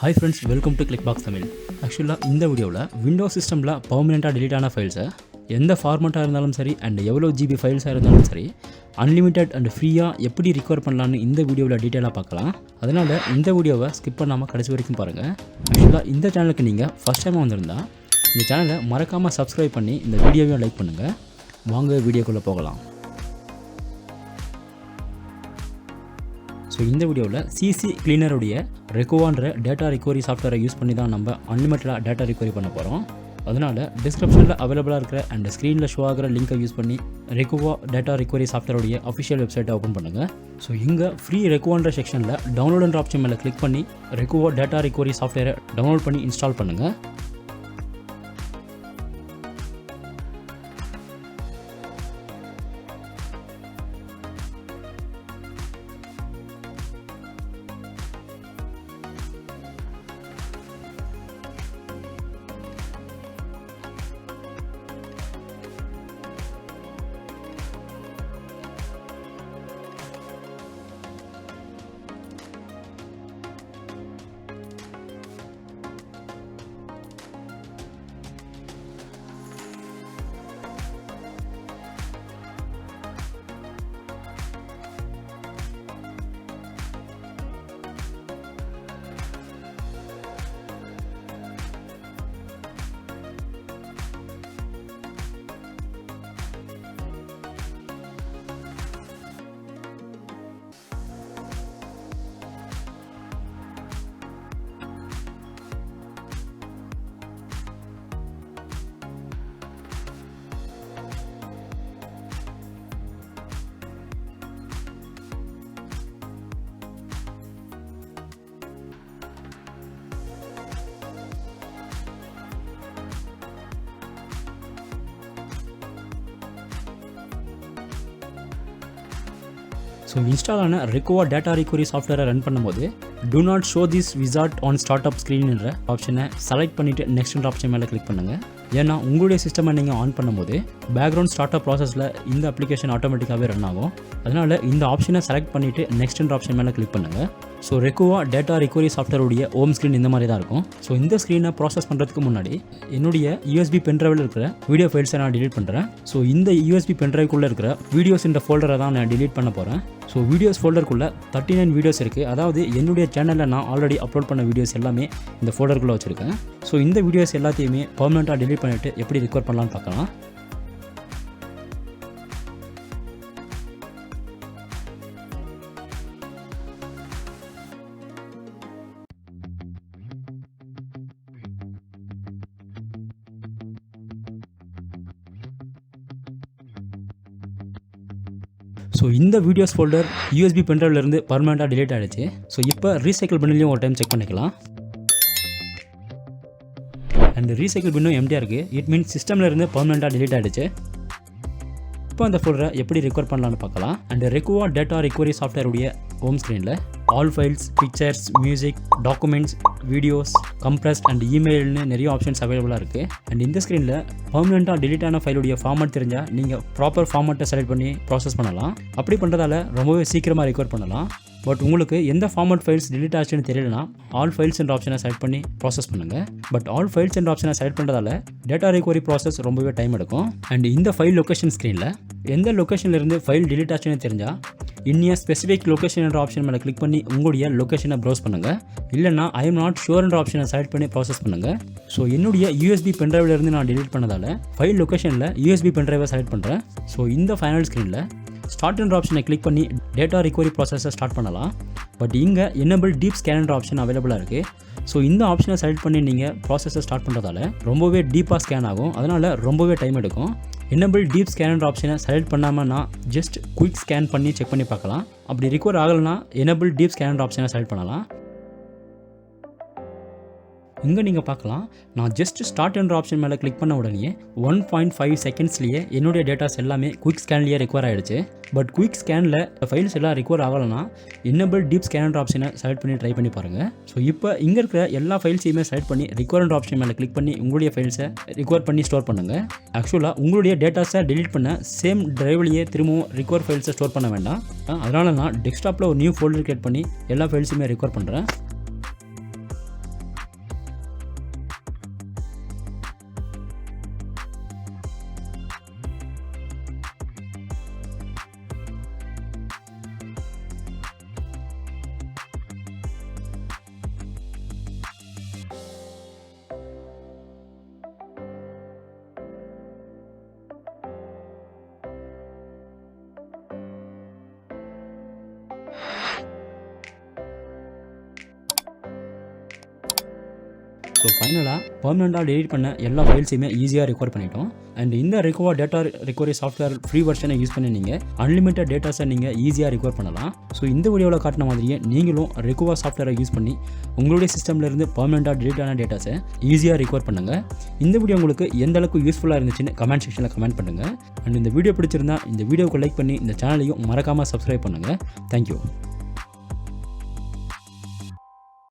Hi friends, welcome to Clickbox Tamil. Actually, இந்த வீடியோவில் Windows சிஸ்டமில் பர்மனெண்ட்டாக delete ஆன ஃபைல்ஸை எந்த ஃபார்மேட்டாக இருந்தாலும் சரி அண்ட் எவ்வளோ ஜிபி ஃபைல்ஸாக இருந்தாலும் சரி அன்லிமிட்டட் அண்ட் ஃப்ரீயாக எப்படி ரிகவர் பண்ணலான்னு இந்த வீடியோவில் டீட்டெயிலாக பார்க்கலாம். அதனால் இந்த வீடியோவை ஸ்கிப் பண்ணாமல் கடைசி வரைக்கும் பாருங்கள். ஆக்சுவலாக இந்த சேனலுக்கு நீங்கள் ஃபஸ்ட் டைமாக வந்திருந்தால் இந்த சேனலை மறக்காமல் சப்ஸ்கிரைப் பண்ணி இந்த வீடியோவையும் லைக் பண்ணுங்கள். வாங்க வீடியோக்குள்ளே போகலாம். ஸோ இந்த வீடியோவில் சிசி கிளீனருடைய ரெக்குவான்ற டேட்டா ரிகவரி சாஃப்ட்வேரை யூஸ் பண்ணி தான் நம்ம அன்லிமிட்டடாக டேட்டா ரிகவரி பண்ண போகிறோம். அதனால் டிஸ்கிரிப்ஷனில் அவைலபிளாக இருக்கிற அண்ட் ஸ்க்ரீனில் ஷோ ஆகிற லிங்கை யூஸ் பண்ணி ரெக்குவா டேட்டா ரிகவரி சாஃப்ட்வேருடைய அஃபிஷியல் வெப்சைட்டை ஓப்பன் பண்ணுங்கள். ஸோ இங்கே ஃப்ரீ ரெக்குவான்ற செக்ஷனில் டவுன்லோடுன்ற ஆப்ஷன் மேலே கிளிக் பண்ணி ரெக்குவா டேட்டா ரிகவரி சாஃப்ட்வேரை டவுன்லோட் பண்ணி இன்ஸ்டால் பண்ணுங்கள். ஸோ இன்ஸ்டால் ஆன ரெக்குவா டேட்டா ரிகவரி சாஃப்ட்வேரை ரன் பண்ணும்போது do not show this wizard on startup screen என்ற ஆப்ஷனை செலக்ட் பண்ணிவிட்டு நெக்ஸ்ட் ஆப்ஷன் மேலே கிளிக் பண்ணுங்கள். ஏன்னா உங்களுடைய சிஸ்டமை நீங்கள் ஆன் பண்ணும்போது பேக்ரவுண்ட் ஸ்டார்ட்அப் ப்ராசஸில் இந்த அப்ளிகேஷன் ஆட்டோமேட்டிக்காகவே ரன் ஆகும். அதனால் இந்த ஆப்ஷனை செலக்ட் பண்ணிவிட்டு நெக்ஸ்ட் ஆப்ஷன் மேலே கிளிக் பண்ணுங்கள். ஸோ ரெக்குவா டேட்டா ரிகவரி சாஃப்ட்வேருடைய ஹோம் ஸ்க்ரீன் இந்த மாதிரி தான் இருக்கும். ஸோ இந்த ஸ்க்ரீனை ப்ராசஸ் பண்ணுறதுக்கு முன்னாடி என்னுடைய யூஎஸ்பி பென்ட்ரைவில் இருக்கிற வீடியோ ஃபைல்ஸை நான் டிலீட் பண்ணுறேன். ஸோ இந்த யூஎஸ்பி பென்ட்ரைவ்க்குள்ளே இருக்கிற வீடியோஸ் இந்த ஃபோல்டரை தான் நான் டிலீட் பண்ண போகிறேன். ஸோ வீடியோஸ் ஃபோல்டருக்குள்ளே 39 வீடியோஸ் இருக்குது. அதாவது என்னுடைய சேனலில் நான் ஆல்ரெடி அப்லோட் பண்ண வீடியோஸ் எல்லாமே இந்த ஃபோல்டருக்குள்ளே வச்சுருக்கேன். ஸோ இந்த வீடியோஸ் எல்லாத்தையுமே பர்மனெண்ட்டாக டிலீட் பண்ணிவிட்டு எப்படி ரிகவர் பண்ணலான்னு பார்க்கலாம். ஸோ இந்த வீடியோஸ் ஃபோல்டர் யூஎஸ்பி பென்ட்ரைவ்லேருந்து பர்மனெண்ட்டாக டிலீட் ஆகிடுச்சு. ஸோ இப்போ ரீசைக்கிள் பின்லையும் ஒரு டைம் செக் பண்ணிக்கலாம். அண்ட் ரீசைக்கிள் பின்னும் எம்டியாக இருக்குது. இட் மீன்ஸ் சிஸ்டமில் இருந்து பர்மனெண்ட்டாக டிலீட் ஆகிடுச்சு. இப்போ அந்த ஃபோல்டரை எப்படி ரிகவர் பண்ணலான்னு பார்க்கலாம். அண்ட் ரெக்குவா டேட்டா ரிகவரி சாஃப்ட்வேருடைய ஹோம் ஸ்க்ரீனில் all files, pictures, music, documents, videos, compressed and இமெயில்னு நிறைய ஆப்ஷன்ஸ் அவைலபிளாக இருக்குது. அண்ட் இந்த ஸ்க்ரீனில் பர்மனெண்ட்டாக டிலீட் ஆன ஃபைலுடைய ஃபார்மேட் தெரிஞ்சால் நீங்கள் ப்ராப்பர் ஃபார்மேட்டை செலக்ட் பண்ணி ப்ராசஸ் பண்ணலாம். அப்படி பண்ணுறதால ரொம்பவே சீக்கிரமாக ரிகவர் பண்ணலாம். பட் உங்களுக்கு எந்த ஃபார்மேட் ஃபைல்ஸ் டிலீட் ஆச்சுன்னு தெரியலனா ஆல் ஃபைல்ஸ் என்ற ஆப்ஷனை செலக்ட் பண்ணி ப்ராசஸ் பண்ணுங்கள். பட் ஆல் ஃபைல்ஸ் என்ற ஆப்ஷனை செலக்ட் பண்ணுறதால டேட்டா ரிகவரி ப்ராசஸ் ரொம்பவே டைம் எடுக்கும். அண்ட் இந்த ஃபைல் லொக்கேஷன் ஸ்க்ரீனில் எந்த லொக்கேஷன்லேருந்து ஃபைல் டிலீட் ஆச்சுன்னு தெரிஞ்சால் இன்னிய ஸ்பெசிஃபிக் லொக்கேஷன் என்ற ஆப்ஷன் மேலே கிளிக் பண்ணி உங்களுடைய லொக்கேஷனை ப்ரௌஸ் பண்ணுங்கள். இல்லைனா ஐ எம் நாட் ஷுர் என்ற ஆப்ஷனை செலக்ட் பண்ணி ப்ராசஸ் பண்ணுங்கள். ஸோ என்னுடைய யூஎஸ்பி பென்ட்ரைவ்லேருந்து நான் டிலீட் பண்ணதால் ஃபைல் லொக்கேஷனில் யூஎஸ்பி பென்ட்ரைவை செலக்ட் பண்ணுறேன். ஸோ இந்த ஃபைனல் ஸ்க்ரீனில் ஸ்டார்ட் என்ற ஆப்ஷனை கிளிக் பண்ணி டேட்டா ரிகவரி ப்ராசஸை ஸ்டார்ட் பண்ணலாம். பட் இங்கே எனேபிள் டீப் ஸ்கேன் என்ற ஆப்ஷன் அவைலபிளாக இருக்குது. ஸோ இந்த ஆப்ஷனை செலக்ட் பண்ணி நீங்கள் ப்ராசஸை ஸ்டார்ட் பண்ணுறதால ரொம்பவே டீப்பாக ஸ்கேன் ஆகும். அதனால் ரொம்பவே டைம் எடுக்கும். எனேபிள் டீப் ஸ்கேன் ஆப்ஷனை செலக்ட் பண்ணாமல் நான் ஜஸ்ட் குயிக் ஸ்கேன் பண்ணி செக் பண்ணி பார்க்கலாம். அப்படி ரிகவர் ஆகலைன்னா எனேபிள் டீப் ஸ்கேன் ஆப்ஷனை செலக்ட் பண்ணலாம். இங்கே நீங்கள் பார்க்கலாம், நான் ஜஸ்ட் ஸ்டார்ட் என்ற ஆப்ஷன் மேலே கிளிக் பண்ண உடனே 1.5 செகண்ட்ஸ்லேயே என்னுடைய டேட்டாஸ் எல்லாமே குயிக் ஸ்கேன்லேயே ரிகவர் ஆகிடுச்சு. பட் குயிக் ஸ்கேனில் ஃபைல்ஸ் எல்லாம் ரிகவர் ஆகலைன்னா எனேபிள் டீப் ஸ்கேன் ஆப்ஷனை செலக்ட் பண்ணி ட்ரை பண்ணி பாருங்கள். ஸோ இப்போ இங்கே இருக்கிற எல்லா ஃபைல்ஸையுமே செலக்ட் பண்ணி ரிகவர் ஆப்ஷன் மேலே கிளிக் பண்ணி உங்களுடைய ஃபைல்ஸை ரிகவர் பண்ணி ஸ்டோர் பண்ணுங்கள். ஆக்சுவலாக உங்களுடைய டேட்டாஸை டெலிட் பண்ண சேம் டிரைவ்லேயே திரும்பவும் ரிகவர் ஃபைல்ஸை ஸ்டோர் பண்ண வேண்டாம். அதனால் நான் டெஸ்க்டாப்பில் ஒரு நியூ ஃபோல்டர் கிரியேட் பண்ணி எல்லா ஃபைல்ஸுமே ரிகவர் பண்ணுறேன். ஸோ ஃபைனலாக பர்மனெண்ட்டாக டெலிட் பண்ண எல்லா ஃபைல்ஸையுமே ஈஸியாக ரெக்கவர் பண்ணிட்டோம். அண்ட் இந்த Recuva data recovery software free வெர்ஷனை யூஸ் பண்ணி நீங்கள் அன்லிமிட்டட் டேட்டாஸை நீங்கள் ஈஸியாக ரெக்கவர் பண்ணலாம். ஸோ இந்த வீடியோவில் காட்டின மாதிரியே நீங்களும் ரெக்குவா சாஃப்ட்வேரை யூஸ் பண்ணி உங்களுடைய சிஸ்டம்லேருந்து பர்மனெண்ட்டாக டெலிட் ஆன டேட்டாஸை ஈஸியாக ரெக்கவர் பண்ணுங்கள். இந்த வீடியோ உங்களுக்கு எந்த அளவுக்கு யூஸ்ஃபுல்லாக இருந்துச்சுன்னு கமெண்ட் செக்ஷனில் கமெண்ட் பண்ணுங்கள். அண்ட் இந்த வீடியோ பிடிச்சிருந்தா இந்த வீடியோவுக்கு லைக் பண்ணி இந்த சேனலையும் மறக்காமல் சப்ஸ்கிரைப் பண்ணுங்கள். தேங்க்யூ.